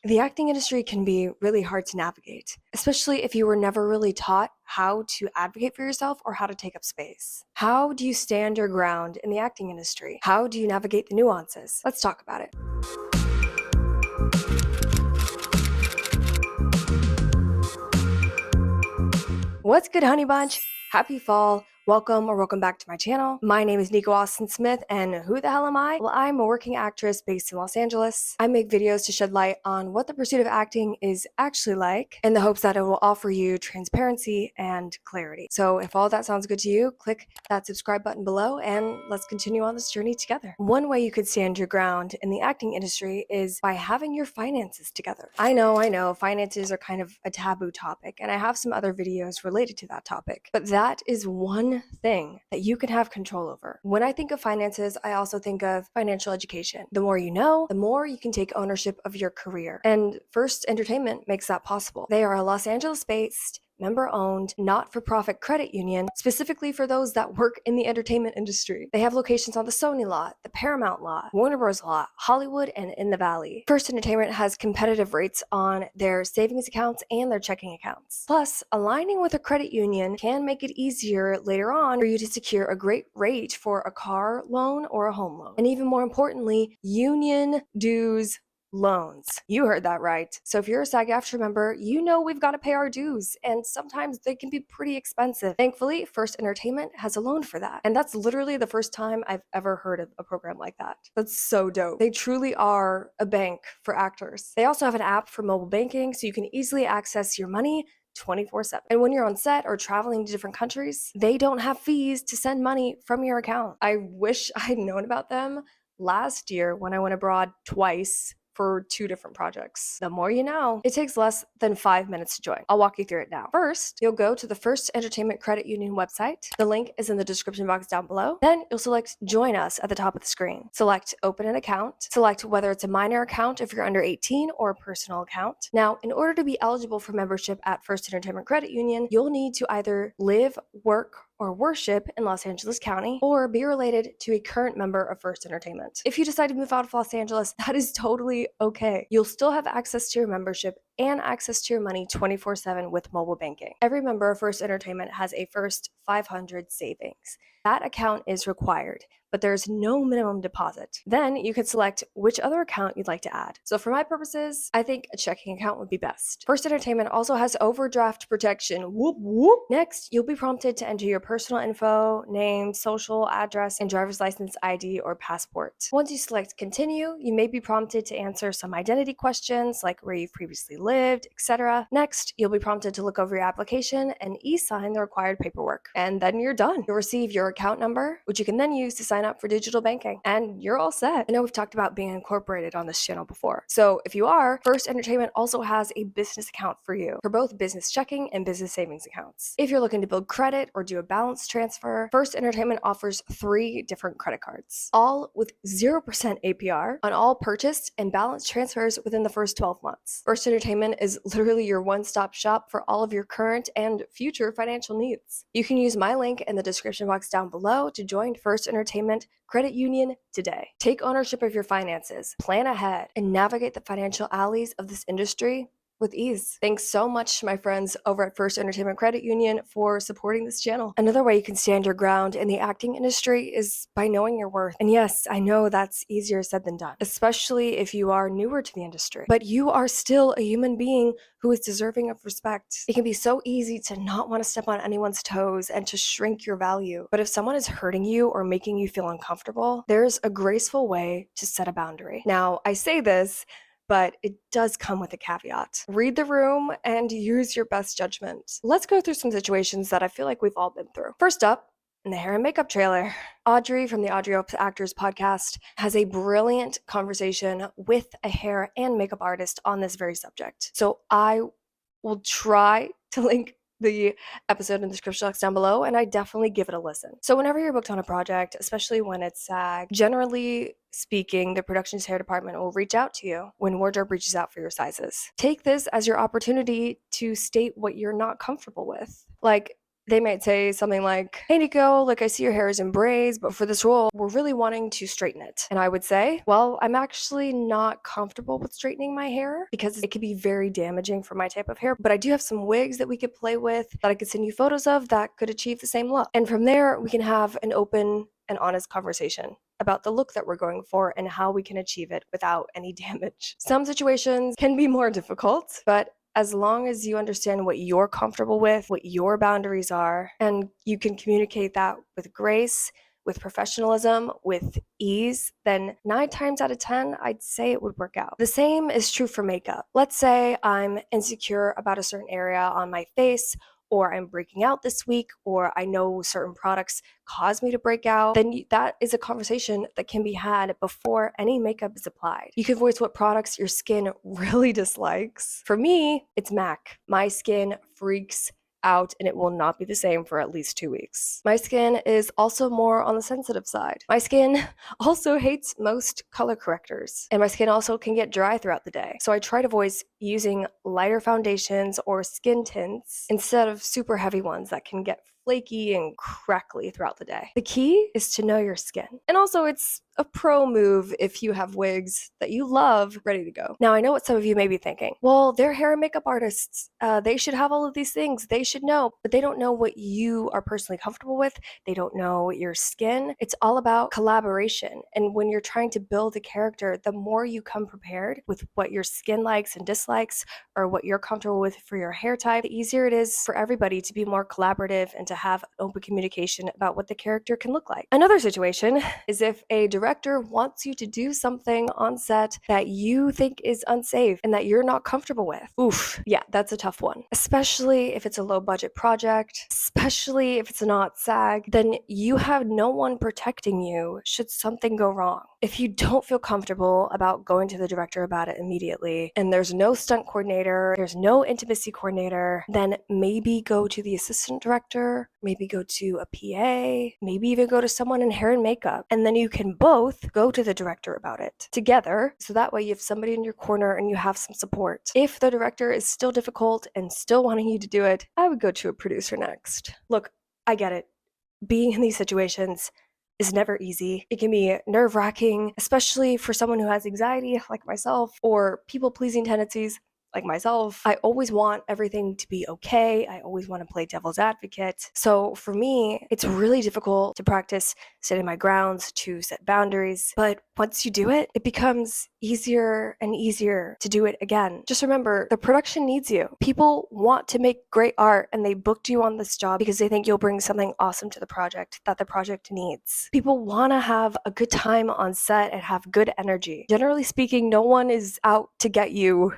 The acting industry can be really hard to navigate, especially if you were never really taught how to advocate for yourself or how to take up space. How do you stand your ground in the acting industry? How do you navigate the nuances? Let's talk about it. What's good, honey bunch? Happy fall. Welcome back to my channel. My name is Nico Austin Smith, and who the hell am I? Well, I'm a working actress based in Los Angeles. I make videos to shed light on what the pursuit of acting is actually like, in the hopes that it will offer you transparency and clarity. So if all that sounds good to you, click that subscribe button below and let's continue on this journey together. One way you could stand your ground in the acting industry is by having your finances together. I know, finances are kind of a taboo topic, and I have some other videos related to that topic, but that is one thing that you can have control over. When I think of finances, I also think of financial education. The more you know, the more you can take ownership of your career. And First Entertainment makes that possible. They are a Los Angeles-based, member-owned, not-for-profit credit union, specifically for those that work in the entertainment industry. They have locations on the Sony lot, the Paramount lot, Warner Bros. Lot, Hollywood, and in the Valley. First Entertainment has competitive rates on their savings accounts and their checking accounts. Plus, aligning with a credit union can make it easier later on for you to secure a great rate for a car loan or a home loan. And even more importantly, union dues loans. You heard that right. So if you're a SAG-AFTRA member, you know we've got to pay our dues, and sometimes they can be pretty expensive. Thankfully, First Entertainment has a loan for that, and that's literally the first time I've ever heard of a program like that. That's so dope. They truly are a bank for actors. They also have an app for mobile banking, so you can easily access your money 24/7. And when you're on set or traveling to different countries, they don't have fees to send money from your account. I wish I'd known about them last year when I went abroad twice for 2 different projects. The more you know. It takes less than 5 minutes to join. I'll walk you through it now. First, you'll go to the First Entertainment Credit Union website. The link is in the description box down below. Then you'll select Join Us at the top of the screen. Select Open an Account. Select whether it's a minor account if you're under 18 or a personal account. Now, in order to be eligible for membership at First Entertainment Credit Union, you'll need to either live, work, or worship in Los Angeles County, or be related to a current member of First Entertainment. If you decide to move out of Los Angeles, that is totally okay. You'll still have access to your membership and access to your money 24/7 with mobile banking. Every member of First Entertainment has a first 500 savings. That account is required, but there's no minimum deposit. Then you can select which other account you'd like to add. So for my purposes, I think a checking account would be best. First Entertainment also has overdraft protection. Whoop, whoop. Next, you'll be prompted to enter your personal info, name, social, address, and driver's license ID or passport. Once you select continue, you may be prompted to answer some identity questions like where you've previously lived, etc. Next, you'll be prompted to look over your application and e-sign the required paperwork. And then you're done. You'll receive your account number, which you can then use to sign up for digital banking, and you're all set. I know we've talked about being incorporated on this channel before. So if you are, First Entertainment also has a business account for you for both business checking and business savings accounts. If you're looking to build credit or do a balance transfer, First Entertainment offers 3 different credit cards, all with 0% APR on all purchased and balance transfers within the first 12 months. First Entertainment is literally your one-stop shop for all of your current and future financial needs. You can use my link in the description box down below to join First Entertainment Credit Union today. Take ownership of your finances, plan ahead, and navigate the financial alleys of this industry with ease. Thanks so much to my friends over at First Entertainment Credit Union for supporting this channel. Another way you can stand your ground in the acting industry is by knowing your worth. And yes, I know that's easier said than done, especially if you are newer to the industry, but you are still a human being who is deserving of respect. It can be so easy to not want to step on anyone's toes and to shrink your value. But if someone is hurting you or making you feel uncomfortable, there's a graceful way to set a boundary. Now, I say this, but it does come with a caveat. Read the room and use your best judgment. Let's go through some situations that I feel like we've all been through. First up, in the hair and makeup trailer, Audrey from the Audrey Actors podcast has a brilliant conversation with a hair and makeup artist on this very subject. So I will try to link the episode in the description box down below, and I definitely give it a listen. So whenever you're booked on a project, especially when it's SAG, generally speaking, the production's hair department will reach out to you when wardrobe reaches out for your sizes. Take this as your opportunity to state what you're not comfortable with. Like, They might say something like, hey Nico, like I see your hair is in braids, but for this role, we're really wanting to straighten it. And I would say, well, I'm actually not comfortable with straightening my hair because it could be very damaging for my type of hair, but I do have some wigs that we could play with that I could send you photos of that could achieve the same look. And from there, we can have an open and honest conversation about the look that we're going for and how we can achieve it without any damage. Some situations can be more difficult, but as long as you understand what you're comfortable with, what your boundaries are, and you can communicate that with grace, with professionalism, with ease, then 9 times out of 10, I'd say it would work out. The same is true for makeup. Let's say I'm insecure about a certain area on my face, or I'm breaking out this week, or I know certain products cause me to break out, then that is a conversation that can be had before any makeup is applied. You can voice what products your skin really dislikes. For me, it's MAC. My skin freaks out and it will not be the same for at least 2 weeks. My skin is also more on the sensitive side. My skin also hates most color correctors, and my skin also can get dry throughout the day. So I try to avoid using lighter foundations or skin tints instead of super heavy ones that can get flaky and crackly throughout the day. The key is to know your skin. And also it's a pro move if you have wigs that you love ready to go. Now, I know what some of you may be thinking. Well, they're hair and makeup artists. They should have all of these things. They should know, but they don't know what you are personally comfortable with. They don't know your skin. It's all about collaboration. And when you're trying to build a character, the more you come prepared with what your skin likes and dislikes, or what you're comfortable with for your hair type, the easier it is for everybody to be more collaborative and to have open communication about what the character can look like. Another situation is if a director wants you to do something on set that you think is unsafe and that you're not comfortable with. Oof, yeah, that's a tough one. Especially if it's a low budget project, especially if it's not SAG, then you have no one protecting you should something go wrong. If you don't feel comfortable about going to the director about it immediately, and there's no stunt coordinator, there's no intimacy coordinator, then maybe go to the assistant director, maybe go to a PA, maybe even go to someone in hair and makeup, and then you can both go to the director about it together, so that way you have somebody in your corner and you have some support. If the director is still difficult and still wanting you to do it, I would go to a producer next. Look, I get it. Being in these situations is never easy. It can be nerve-wracking, especially for someone who has anxiety like myself or people-pleasing tendencies like myself. I always want everything to be okay. I always want to play devil's advocate. So for me, it's really difficult to practice setting my grounds, to set boundaries. But once you do it, it becomes easier and easier to do it again. Just remember, the production needs you. People want to make great art and they booked you on this job because they think you'll bring something awesome to the project that the project needs. People want to have a good time on set and have good energy. Generally speaking, no one is out to get you,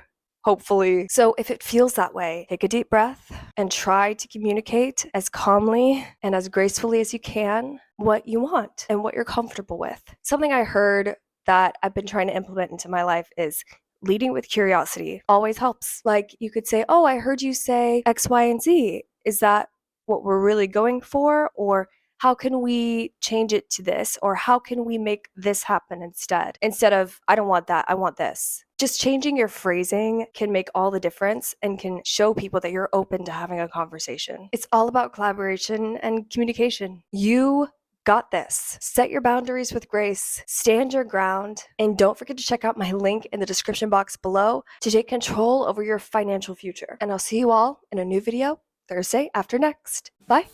hopefully. So if it feels that way, take a deep breath and try to communicate as calmly and as gracefully as you can what you want and what you're comfortable with. Something I heard that I've been trying to implement into my life is leading with curiosity always helps. Like you could say, oh, I heard you say X, Y, and Z. Is that what we're really going for? Or how can we change it to this? Or how can we make this happen instead? Instead of, I don't want that, I want this. Just changing your phrasing can make all the difference and can show people that you're open to having a conversation. It's all about collaboration and communication. You got this. Set your boundaries with grace, stand your ground, and don't forget to check out my link in the description box below to take control over your financial future. And I'll see you all in a new video Thursday after next. Bye.